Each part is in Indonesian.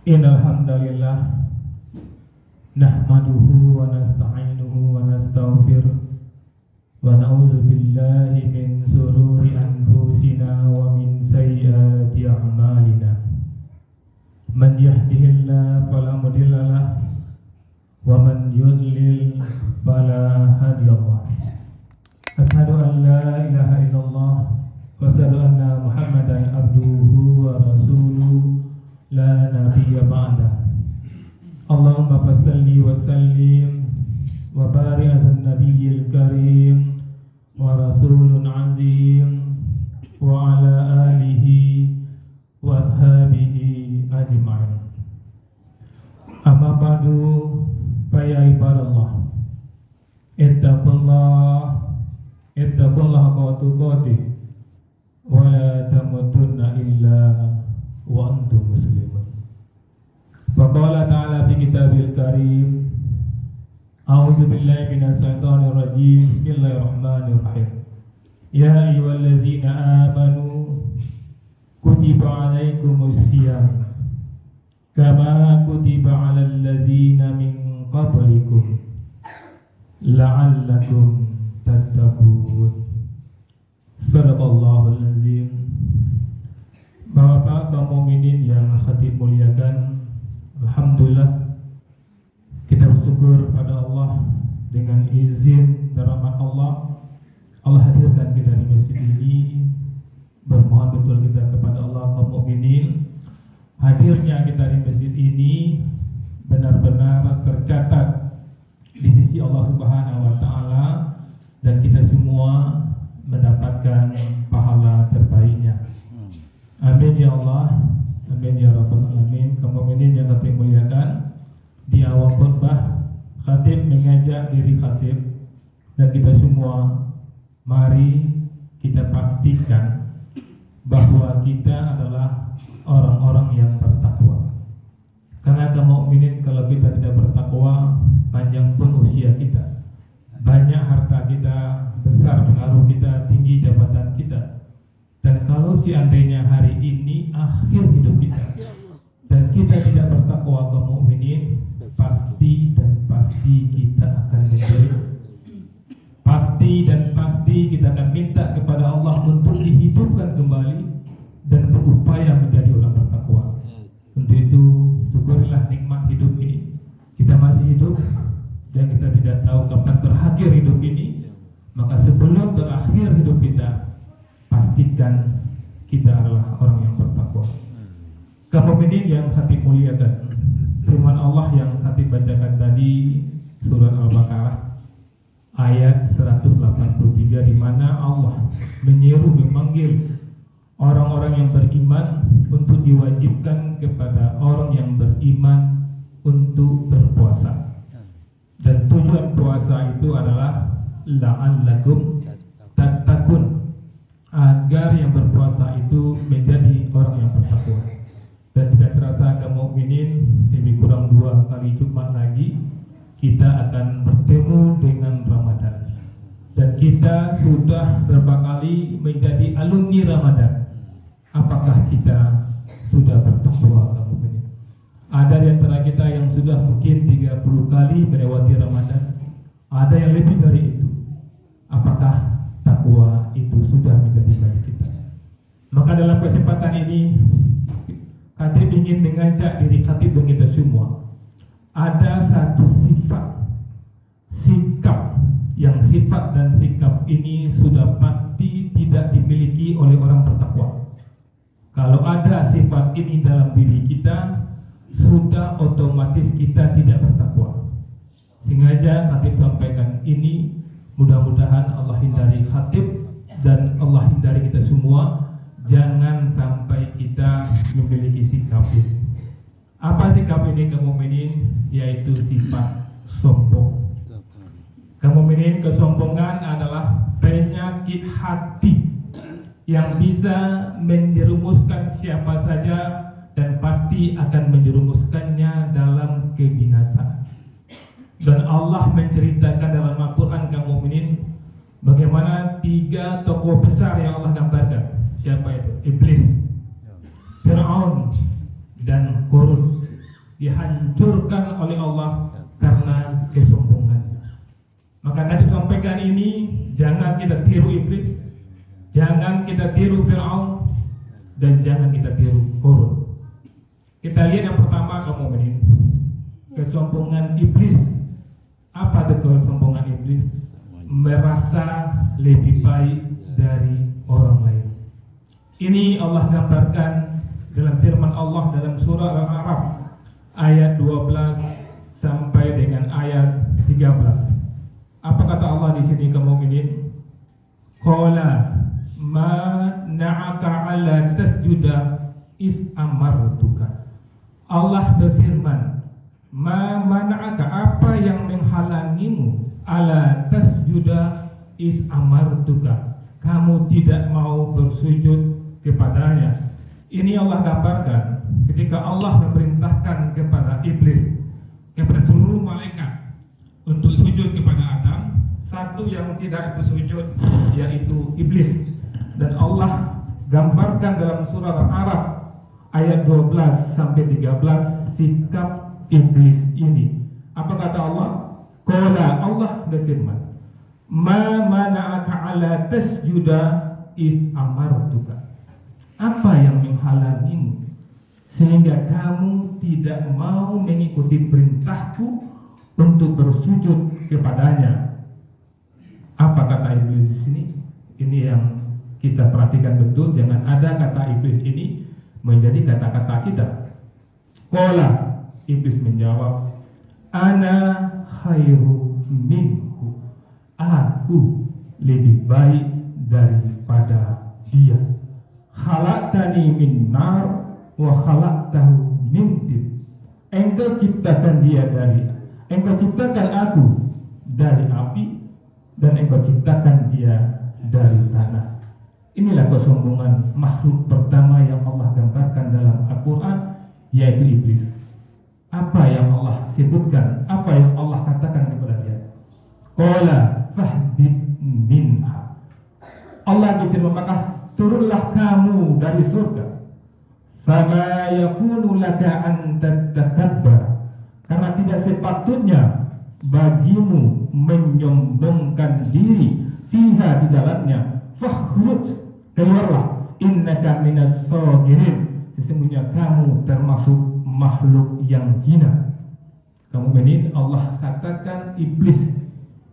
Innal hamdalillah nahmaduhu wa nasta'inuhu wa nastaghfiruh wa na'udzu billahi min shururi anfusina wa min sayyiati a'malina. Man yahdihillahu fala mudilla lahu wa man yudlil fala hadiya lahu. Asyhadu an la ilaha illallah wa asyhadu anna Muhammadan abduhu wa rasuluhu la nabiyya ba'da. Allahumma fassalli wa sallim wa barik ala nabiyyil karim wa rasulun azim wa ala alihi wa ashabihi ajma'in. Amma ba'du, fa ya ibadallah, ittaqullaha haqqa tuqatih wa la tamutunna illa wa antum muslimun. Faqala ta'ala fi kitabil karim, a'udzu billahi minasy syaithanir rajim. Bismillahirrahmanirrahim. Ya ayyuhalladzina amanu kutiba 'alaikumus shiyam kama kutiba 'alal ladzina min qablikum la'allakum tattaqun. Sadaqallahul azim. Bapak kaum mukminin yang khatib muliakan, alhamdulillah kita bersyukur pada Allah dengan izin dan rahmat Allah hadirkan kita di masjid ini. Bermohon betul kita kepada Allah kaum mukminin, hadirnya kita di masjid ini benar-benar tercatat di sisi Allah Subhanahu wa taala dan kita semua mendapatkan pahala terbaiknya. Amin ya Allah, amin ya Rabbal alamin. Kaum mukminin yang khatib muliakan, di awal khutbah khatib mengajak diri khatib dan kita semua, mari kita pastikan bahwa kita adalah orang-orang yang bertakwa. Karena kaum mukminin, kalau kita tidak bertakwa, panjang pun usia kita, banyak harta kita, besar pengaruh kita, tinggi jabatan kita, dan kalau seandainya hari ini akhir hidup kita dan kita tidak bertakwa kaum mukminin, pasti dan pasti kita akan menderita. Pasti dan pasti kita akan minta kepada Allah untuk dihidupkan kembali dan berupaya menjadi orang bertakwa. Untuk itu, syukurilah nikmat hidup ini. Kita masih hidup dan kita tidak tahu kapan berakhir hidup ini. Maka sebelum berakhir hidup kita, pastikan kita adalah orang yang bertakwa. Kaum mukminin yang khatib muliakan, firman Allah yang khatib bacakan tadi, surat Al-Baqarah ayat 183, di mana Allah menyeru, memanggil orang-orang yang beriman untuk diwajibkan kepada orang yang beriman untuk berpuasa. Dan tujuan puasa itu adalah la'allakum tattaqun, agar yang berpuasa itu menjadi orang yang bertakwa. Dan tidak terasa kaum mukminin, lebih kurang 2 kali Jumat lagi kita akan bertemu dengan Ramadan. Dan kita sudah berapa kali menjadi alumni Ramadan. Apakah kita sudah bertakwa kaum mukminin? Ada di antara kita yang sudah mungkin 30 kali melewati Ramadan, ada yang lebih dari itu. Apakah takwa itu sudah menjadi bagi kita? Maka dalam kesempatan ini, khatib ingin mengajak diri khatib dan kita semua, ada satu sikap yang sifat dan sikap ini sudah pasti tidak dimiliki oleh orang bertakwa. Kalau ada sifat ini dalam diri kita, sudah otomatis kita tidak bertakwa. Sengaja khatib sampaikan ini, mudah-mudahan Allah hindari khatib dan Allah hindari kita semua, jangan sampai kita memiliki sikap ini. Apa sikap ini kaum mukminin? Yaitu sifat sombong. Kaum mukminin, kesombongan adalah penyakit hati yang bisa menjerumuskan siapa saja dan pasti akan menjerumuskannya dalam kebinasaan. Dan Allah menceritakan dalam Al-Quran kaum mukminin bagaimana 3 tokoh besar yang Allah gambarkan. Siapa itu? Iblis, Fir'aun, dan Qarun. dihancurkan oleh Allah karena kesombongannya. Maka Nabi sampaikan ini, jangan kita tiru iblis, jangan kita tiru Fir'aun, dan jangan kita tiru Qarun. Kita lihat yang pertama, kaum mukminin, kesombongan iblis. Apa itu kesombongan iblis? Merasa lebih baik dari orang lain. Ini Allah gambarkan dalam firman Allah dalam surah Al-A'raf ayat 12 sampai dengan ayat 13. Apa kata Allah di sini, kaum mukminin? Qala ma na'aka 'ala tasjuda is amartuka. Allah berfirman, ma mana'aka, apa yang menghalangimu, 'ala tasjuda is amartuka, kamu tidak mau bersujud kepadanya. Ini Allah gambarkan ketika Allah memerintahkan kepada iblis, kepada seluruh malaikat untuk sujud kepada Adam. Satu yang tidak bersujud yaitu iblis. Dan Allah gambarkan dalam surah Al-A'raf ayat 12 sampai 13 sikap iblis ini. Apa kata Allah? Qala, Allah berfirman, ma mana'aka 'ala tasjuda is amartuka. Apa yang menghalangimu sehingga kamu tidak mau mengikuti perintahku untuk bersujud kepadanya? Apa kata iblis di sini? Ini yang kita perhatikan betul, jangan ada kata iblis ini menjadi kata-kata kita. Qala, iblis menjawab, ana khairu minhu, aku lebih baik daripada dia. Khalaqtani min nar wa khalaqtahu min tin. Engkau ciptakan dia engkau ciptakan aku dari api, dan engkau ciptakan dia dari tanah. Inilah kesombongan makhluk pertama yang Allah gambarkan dalam Al-Quran, yaitu iblis. Apa yang Allah sebutkan, apa yang Allah katakan kepada dia? Qala fahbit minha. Allah berfirman, maka turunlah kamu dari surga. Fama yakunu laka an tatakabbar, karena tidak sepatutnya bagimu menyombongkan diri fiha, di dalamnya. Fakhruj, keluarlah, innaka minas sagirin, sesungguhnya kamu termasuk makhluk yang hina. Kamu ini Allah katakan iblis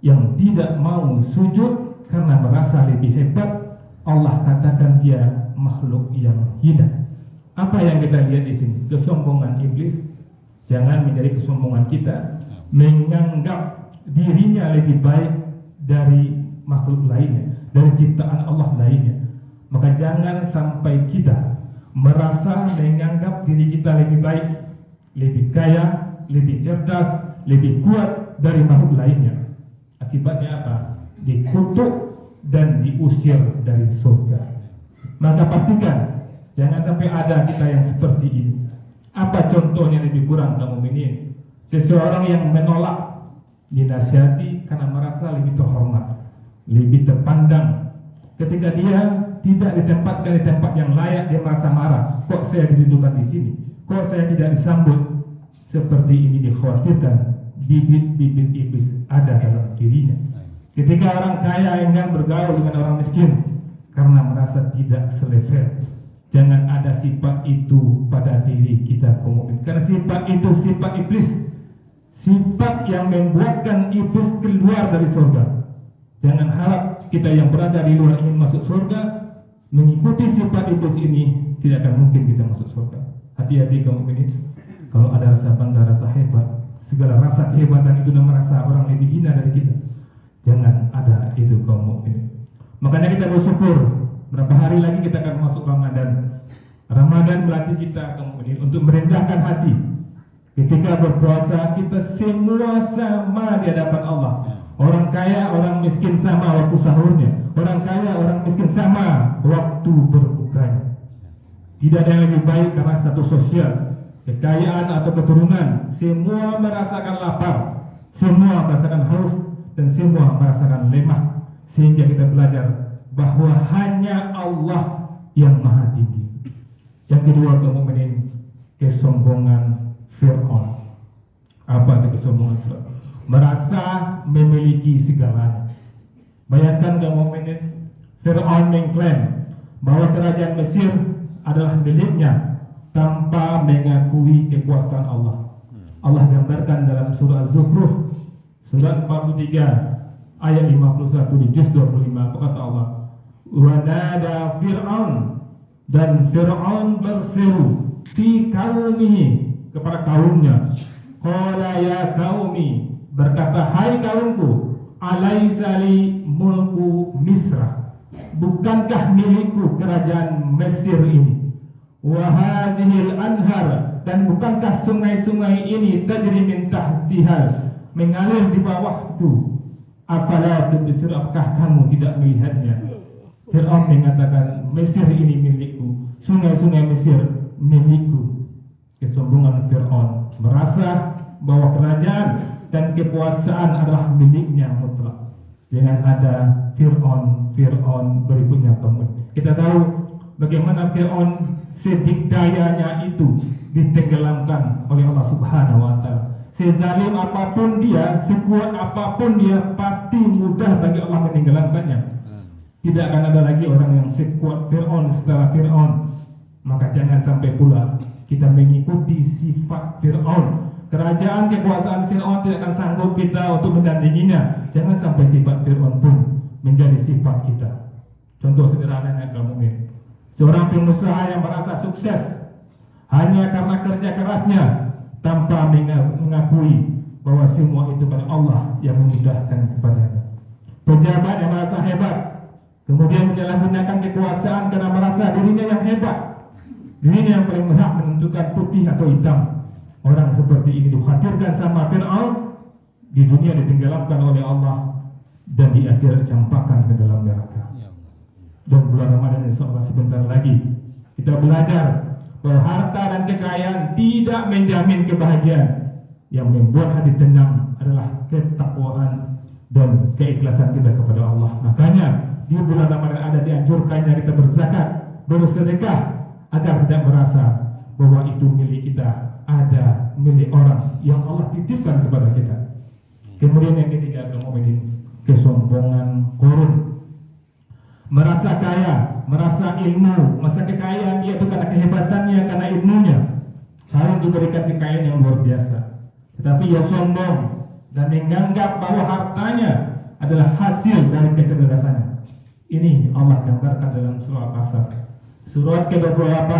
yang tidak mau sujud karena merasa lebih hebat, Allah katakan dia makhluk yang hina. Apa yang kita lihat di sini? Kesombongan iblis. Jangan menjadi kesombongan kita menganggap dirinya lebih baik dari makhluk lainnya, dari ciptaan Allah lainnya. Maka jangan sampai kita merasa menganggap diri kita lebih baik, lebih kaya, lebih cerdas, lebih kuat dari makhluk lainnya. Akibatnya apa? Dikutuk dan diusir dari surga. Maka pastikan jangan sampai ada kita yang seperti ini. Apa contohnya lebih kurang, kaum mukminin? Seseorang yang menolak dinasihati karena merasa lebih terhormat, lebih terpandang. Ketika dia tidak ditempatkan di tempat yang layak, dia merasa marah. Kok saya didudukan di sini? Kok saya tidak disambut? Seperti ini dikhawatirkan bibit-bibit iblis ada dalam dirinya. Ketika orang kaya enggan bergaul dengan orang miskin karena merasa tidak selevel. Jangan ada sifat itu pada diri kita, kaum mukmin. Karena sifat itu sifat iblis, sifat yang membuatkan iblis keluar dari surga. Jangan harap kita yang berada di luar ingin masuk surga mengikuti sifat iblis ini, tidak akan mungkin kita masuk surga. Hati-hati kaum mukmin. Kalau ada rasa bangga, rasa hebat, segala rasa kehebatan itu dan merasa orang lebih hina dari kita, jangan ada itu kaum mukmin. Makanya kita bersyukur. Berapa hari lagi kita akan masuk Ramadan. Ramadan melatih kita kemudian untuk merendahkan hati. Ketika berpuasa kita semua sama di hadapan Allah. Orang kaya, orang miskin sama waktu sahurnya. Orang kaya, orang miskin sama waktu berbukanya. Tidak ada yang lebih baik karena status sosial, kekayaan atau keturunan. Semua merasakan lapar, semua merasakan haus, dan semua merasakan lemah. Sehingga kita belajar bahwa hanya Allah yang maha tinggi. Yang kedua, kaum mukminin, kesombongan Fir'aun. Apa itu kesombongan Fir'aun? Merasa memiliki segalanya. Bayangkan kamu mukminin, Fir'aun mengklaim bahwa kerajaan Mesir adalah miliknya tanpa mengakui kekuasaan Allah. Allah gambarkan dalam surah Az-Zukhruf surat 43 ayat 51 di juz 25. Kata Allah, wa nada Fir'aun, dan Fir'aun berseru fi qaumihi, kepada kaumnya, qala ya qaumi, berkata, hai kaumku, alaisa li mulku Misra, bukankah milikku kerajaan Mesir ini, wa hadhil anhar, dan bukankah sungai-sungai ini tajri min tahtihal, mengalir di bawahku, afala tubsir, apakah kamu tidak melihatnya? Fir'aun mengatakan Mesir ini milikku, sungai-sungai Mesir milikku. Kesombongan Fir'aun, merasa bahwa kerajaan dan kekuasaan adalah miliknya mutlak. Dengan ada Fir'aun berikutnya kemudian kita tahu bagaimana Fir'aun sedikdayanya itu ditenggelamkan oleh Allah Subhanahu wa Ta'ala. Sezalim apapun dia, sekuat apapun dia, pasti mudah bagi Allah menenggelamkannya. Tidak akan ada lagi orang yang sekuat Fir'aun setelah Fir'aun. Maka jangan sampai pula kita mengikuti sifat Fir'aun. Kerajaan kekuasaan Fir'aun tidak akan sanggup kita untuk menandinginya. Jangan sampai sifat Fir'aun pun menjadi sifat kita. Contoh sederhananya kamu mukmin, seorang pengusaha yang merasa sukses hanya karena kerja kerasnya tanpa mengakui bahwa semua itu pada Allah yang memudahkan kepadanya. Pejabat yang merasa hebat kemudian menyalahgunakan kekuasaan karena merasa dirinya yang hebat, dirinya yang paling berhak menentukan putih atau hitam. Orang seperti ini dikhawatirkan sama Fir'aun, di dunia ditenggelamkan oleh Allah dan di akhirat dicampakkan ke dalam neraka. Dan bulan Ramadan insya Allah sebentar lagi kita belajar bahwa harta dan kekayaan tidak menjamin kebahagiaan. Yang membuat hati tenang adalah ketakwaan dan keikhlasan kita kepada Allah. Makanya di bulan Ramadan ada dianjurkannya kita berzakat, bersedekah, agar tidak merasa bahwa itu milik kita, ada milik orang yang Allah titipkan kepada kita. Kemudian yang ketiga, kemudian kesombongan korun, merasa kaya, merasa ilmu, merasa kekayaan dia itu karena kehebatannya, karena ilmunya, harus diberikan kekayaan yang luar biasa. Tetapi ia sombong dan menganggap bahwa hartanya adalah hasil dari kecerdasannya. Ini Allah gambarkan dalam surah Al-Qasas, surat ke-28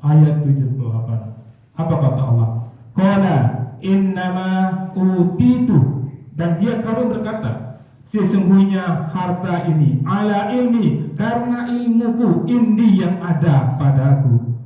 ayat 78. Apa kata Allah? Qala innama utitu, dan dia kalau berkata, sesungguhnya harta ini ala ilmi, karena ilmuku, indi yang ada padaku.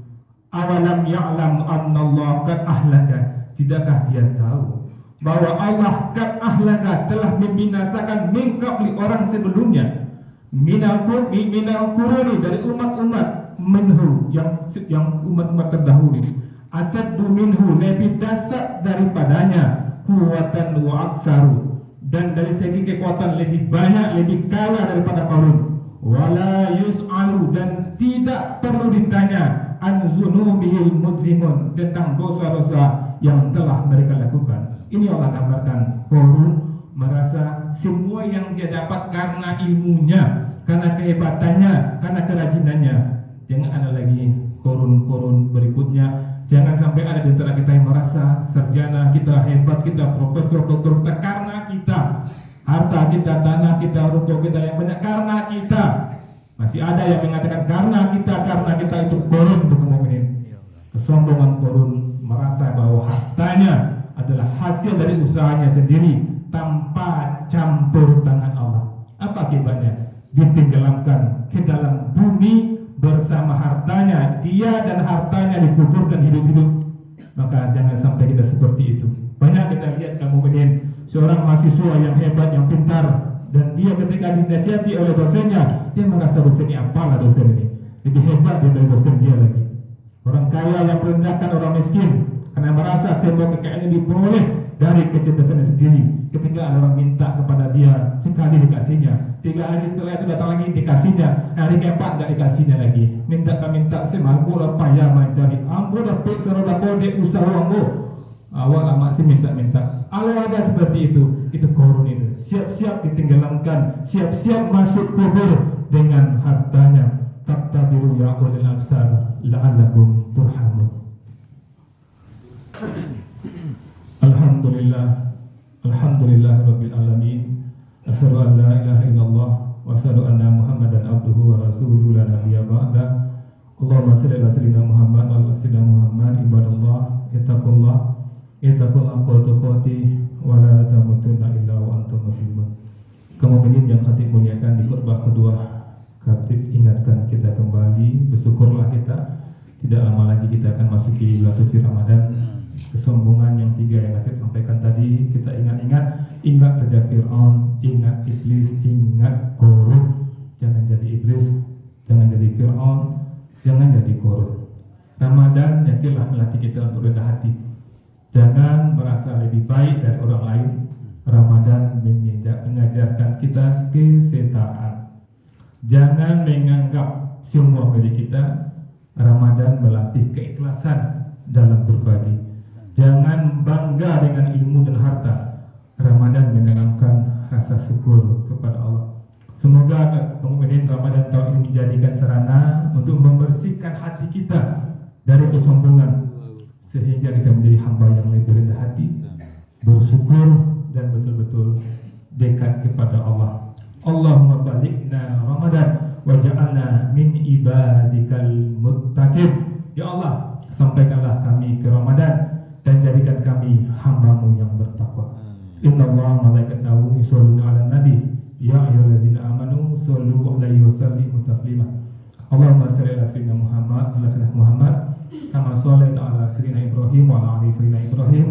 Awalam ya'lam annallaha qad ahlaka, tidakkah dia tahu bahwa Allah qad ahlaka, telah membinasakan min qabli, orang sebelumnya, minal quruni, dari umat-umat, minhu, yang umat-umat terdahulu, asaddu minhu, lebih dasar daripadanya, kuwatan wa aksaru, dan dari segi kekuatan lebih banyak, lebih kaya daripada Qarun. Wala yus'alu, dan tidak perlu ditanya, an dzunubihil mujrimun, tentang dosa-dosa yang telah mereka lakukan. Ini Allah gambarkan Qarun merasa semua yang dia dapat karena ilmunya, karena kehebatannya, karena kerajinannya. Jangan ada lagi Qarun berikutnya. Jangan sampai ada di antara kita yang merasa sarjana kita hebat, kita profesor, doktor, karena kita, harta kita, tanah kita, ruko kita yang banyak karena kita. Masih ada yang mengatakan karena kita itu Qarun, teman-teman. Kesombongan Qarun, merasa bahwa hartanya adalah hasil dari usahanya sendiri tanpa campur tangan Allah. Apa akibatnya? Ditenggelamkan ke dalam bumi bersama hartanya, dia dan hartanya dikuburkan hidup-hidup. Maka jangan sampai kita seperti itu. Banyak kita lihat kamu mungkin seorang mahasiswa yang hebat, yang pintar, dan dia ketika dinasihati oleh dosennya, dia merasa dosen ini apalah dosen ini, lebih hebat dari dosen dia lagi. Orang kaya yang merendahkan orang miskin karena merasa semua kekayaan ini diperoleh dari kecerdasannya sendiri. Ketika ada orang minta kepada dia, sekali dikasihnya, 3 hari setelah itu datang lagi dikasihnya, hari keempat tidak dikasihnya lagi. Minta semampu lah payah mencari, ambo dapat seroda kode usaha ambo, Awak masih minta-minta. Kalau ada seperti itu korun itu. Siap-siap ditenggelamkan, siap-siap masuk kubur dengan hartanya. Taktabiru ya ulil absar la'allakum turhamun. Alhamdulillah rabbil alamin. Asyhadu an la ilaha illallah wa asyhadu anna Muhammadan abduhu wa rasuluhu la nabiyya ba'da. Allahumma shalli ala sayyidina Muhammad wa ala sayyidina Muhammad. Ibadallah, ittaqullah haqqa tuqatih wa la tamutunna illa wa antum muslimun. Kaum mukminin yang khatib muliakan, di khutbah kedua khatib ingatkan kita kembali, bersyukurlah kita. Tidak lama lagi kita akan masuki bulan suci Ramadan. Kesombongan yang tiga yang khatib sampaikan tadi kita ingat saja Fir'aun, ingat iblis, ingat korun. Jangan jadi iblis, jangan jadi Fir'aun, jangan jadi korun. Ramadan yakinlah melatih kita untuk rendah hati. Jangan merasa lebih baik dari orang lain. Ramadan mengajarkan kita kesetaraan. Jangan menganggap semua milik kita. Ramadan melatih keikhlasan dalam berbagi. Jangan bangga dengan ilmu dan harta. Ramadan menanamkan rasa syukur kepada Allah. Semoga kemudian Ramadan tahun ini menjadikan sarana untuk membersihkan hati kita dari kesombongan, sehingga kita menjadi hamba yang lebih rendah hati, bersyukur dan betul-betul dekat kepada Allah. Allahumma balighna Ramadan waj'alna min ibadikal muttaqin. Ya Allah, sampaikanlah kami ke Ramadan dan jadikan kami hamba-Mu yang bertakwa. Innallaha wa malaikatahu yusholluna 'alan nabi ya ayyuhallazina amanu shollu 'alaihi wa sallimu taslima. Allahumma shalli ala sayyidina Muhammad kama shallaita ala sayyidina Ibrahim wa ala ali sayyidina Ibrahim.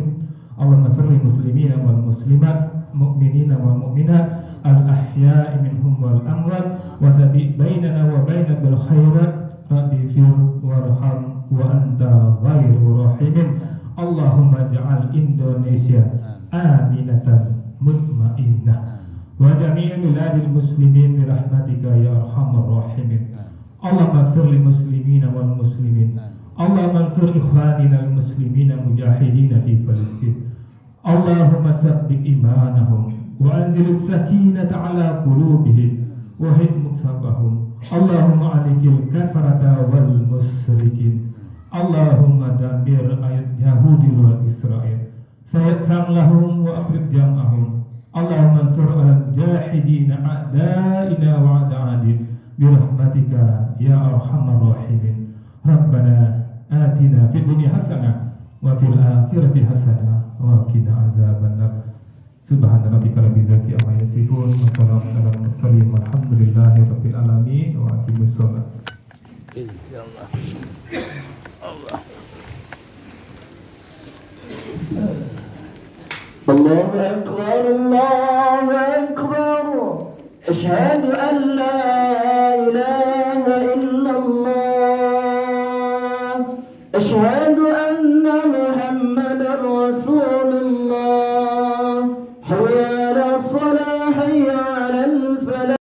Allahumma shalli muslimina wal muslimat, mu'minina wal mu'minat, al-ahya'i minhum wal amwat, wa tabi bainana wa bainaka bil khairat, rabbi fir warham wa anta ghairur rahimin. Allahumma ja'al Indonesia aminatan mutmainnah wa jami'il biladil muslimin bi rahmatika ya arhamar rahimin. Allahumma ighfir lil muslimina wal muslimin. Allahumma ighfir ikhwanina al muslimina mujahidina fi Palestin. Allahumma sabbit imanahum wa anzil as-sakinata ala qulubihim wa hid muksabahum. Allahumma alikil kafarata wal musyrikin. Allahumma dammir ayat Yahudi wal Israel. Sayyidsan lahum wa afrid jam'ahum. Allahumma ansur al-jahidina a'da'ina wa a'da'adin birahmatika ya arhamar rahimin. Rabbana atina fid dunya hasanah wa fil akhirati hasanah wa qina azabannar. Subhana rabbika rabbil izzati amma yasifun wa salamun alal mursalin walhamdulillahi rabbil alamin wa aqimus shalah. Insyaallah. Allah. Allahu akbar, Allahu akbar. Asyhadu an la ilaha illallah. Asyhadu